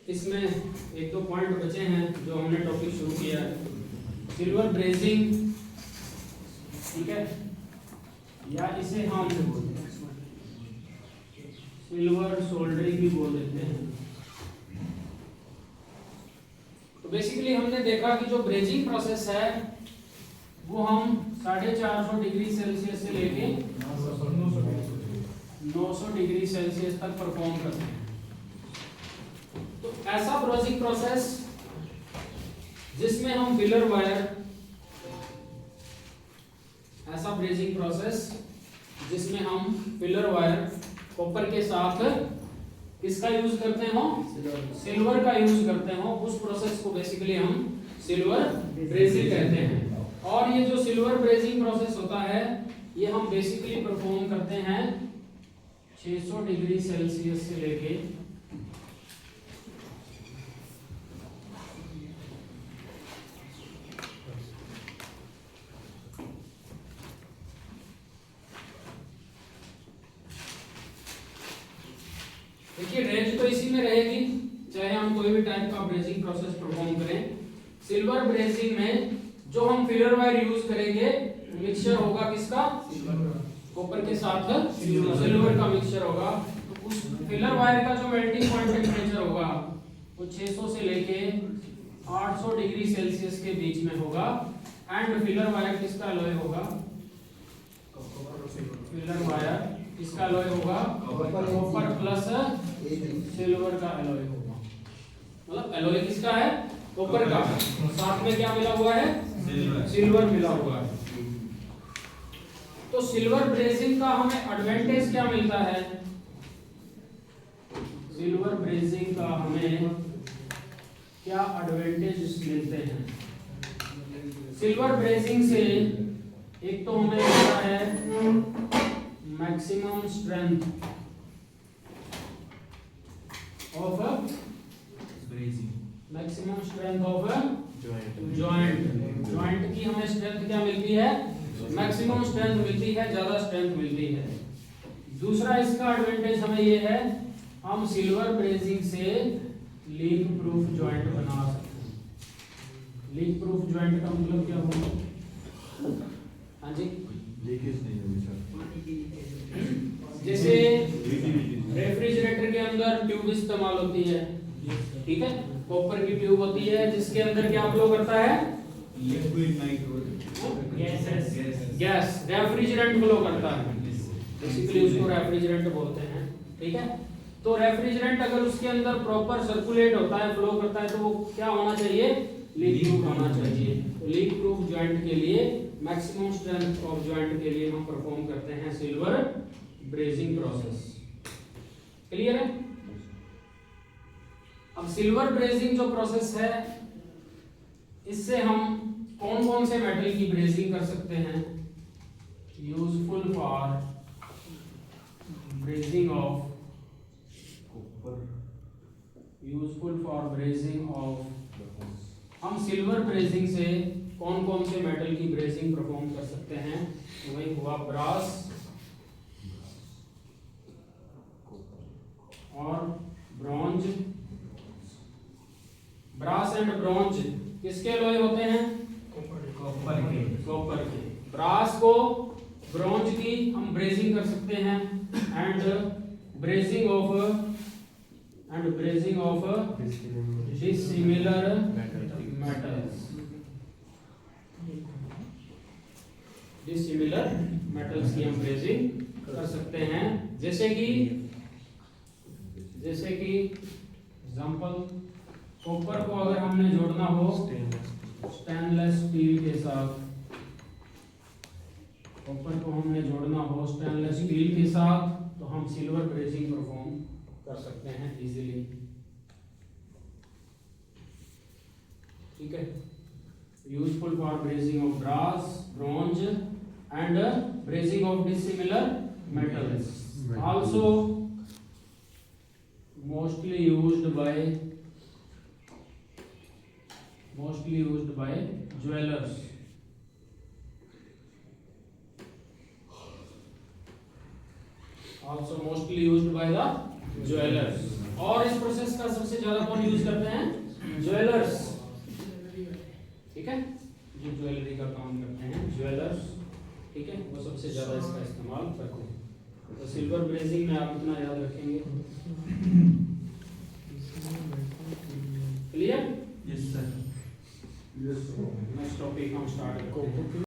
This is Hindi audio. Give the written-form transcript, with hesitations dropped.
इसमें एक दो पॉइंट बचे हैं जो हमने टॉपिक शुरू किया है। सिल्वर ब्रेजिंग, ठीक है, या इसे हम सिल्वर सोल्डरिंग भी बोल देते हैं। तो बेसिकली हमने देखा कि जो ब्रेजिंग प्रोसेस है वो हम 450 डिग्री सेल्सियस से लेके 900 डिग्री सेल्सियस तक परफॉर्म करते हैं। तो ऐसा ब्रेजिंग प्रोसेस जिसमें हम फिलर वायर, ऐसा ब्रेजिंग प्रोसेस जिसमें हम फिलर वायर कॉपर के साथ किसका यूज करते हो, सिल्वर का यूज करते हो, उस प्रोसेस को बेसिकली हम सिल्वर ब्रेजिंग कहते हैं। और ये जो सिल्वर ब्रेजिंग प्रोसेस होता है ये हम बेसिकली परफॉर्म करते हैं 600 डिग्री सेल्सियस से लेके 'देखिए रेंज तो इसी में रहेगी चाहे हम कोई भी टाइप का ब्रेजिंग प्रोसेस परफॉर्म करें। सिल्वर ब्रेजिंग में जो हम फिलर वायर यूज करेंगे मिक्सचर होगा किसका, कॉपर के साथ सिल्वर का मिक्सचर होगा। तो उस फिलर वायर का जो मेल्टिंग पॉइंट टेंपरेचर होगा वो 600 से लेके 800 डिग्री सेल्सियस के बीच में होगा। एंड फिलर वायर किसका अलॉय होगा, फिलर वायर किसका अलॉय होगा, कॉपर प्लस सिल्वर का अलॉय होगा। मतलब अलॉय किसका है, कॉपर का, साथ में क्या मिला हुआ है, सिल्वर मिला हुआ है। तो सिल्वर ब्रेजिंग का हमें एडवांटेज क्या मिलता है, सिल्वर ब्रेजिंग का हमें क्या एडवांटेज मिलते हैं। सिल्वर ब्रेजिंग से एक तो हमें मिलता है maximum strength of brazing, maximum strength of joint. Joint की हमें स्ट्रेंथ क्या मिलती है, मैक्सिमम स्ट्रेंथ मिलती है, ज्यादा स्ट्रेंथ मिलती है। दूसरा इसका एडवांटेज हमें ये है हम सिल्वर ब्रेजिंग से लीक प्रूफ जॉइंट बना सकते हैं। लीक प्रूफ जॉइंट का मतलब क्या होगा, हाँ जी, लीकेज नहीं होगी सर। जैसे रेफ्रिजरेटर के अंदर ट्यूब इस्तेमाल होती है, ठीक है, कॉपर की ट्यूब होती है जिसके अंदर क्या फ्लो करता है, liquid nitrogen gas, refrigerant flow करता है, बेसिकली उसको रेफ्रिजरेंट बोलते हैं, ठीक है। तो रेफ्रिजरेंट अगर उसके अंदर प्रॉपर सर्कुलेट होता है, फ्लो करता है, तो वो क्या होना चाहिए, लीक प्रूफ होना चाहिए। तो लीक प्रूफ जॉइंट के लिए, मैक्सिमम स्ट्रेंथ ऑफ जॉइंट के लिए हम परफॉर्म करते हैं सिल्वर ब्रेजिंग प्रोसेस। क्लियर है। अब सिल्वर ब्रेजिंग जो प्रोसेस है इससे हम कौन कौन से मेटल की ब्रेजिंग कर सकते हैं, useful for brazing of, useful for brazing of, हम सिल्वर ब्रेजिंग से कौन कौन से मेटल की ब्रेजिंग परफॉर्म कर सकते हैं। तो वही हुआ ब्रास और ब्रॉन्ज। ब्रास एंड ब्रॉन्ज किसके अलॉय होते हैं, कॉपर के। ब्रास को, ब्रॉन्ज की हम ब्रेजिंग कर सकते हैं and brazing of dissimilar metals, dissimilar metals की हम ब्रेजिंग कर सकते हैं। जैसे कि एग्जांपल, कॉपर को अगर हमने जोड़ना हो स्टेनलेस स्टील के साथ, कॉपर को हमने जोड़ना हो स्टेनलेस स्टील के साथ, तो हम सिल्वर ब्रेजिंग परफॉर्म कर सकते हैं इजीली, ठीक है। Useful for brazing of brass, bronze and brazing of dissimilar metals, also mostly used by jewelers, also mostly used by the jewelers। और इस प्रोसेस का सबसे ज्यादा कौन यूज करते हैं? ज्वेलर्स, ठीक है, जो ज्वेलरी का काम करते हैं ज्वेलर्स, ठीक है, वो सबसे ज्यादा इसका इस्तेमाल करते हैं। तो सिल्वर ब्रेजिंग में आप इतना याद रखेंगे। Clear? Yes, sir. Next topic हम स्टार्ट करते हैं।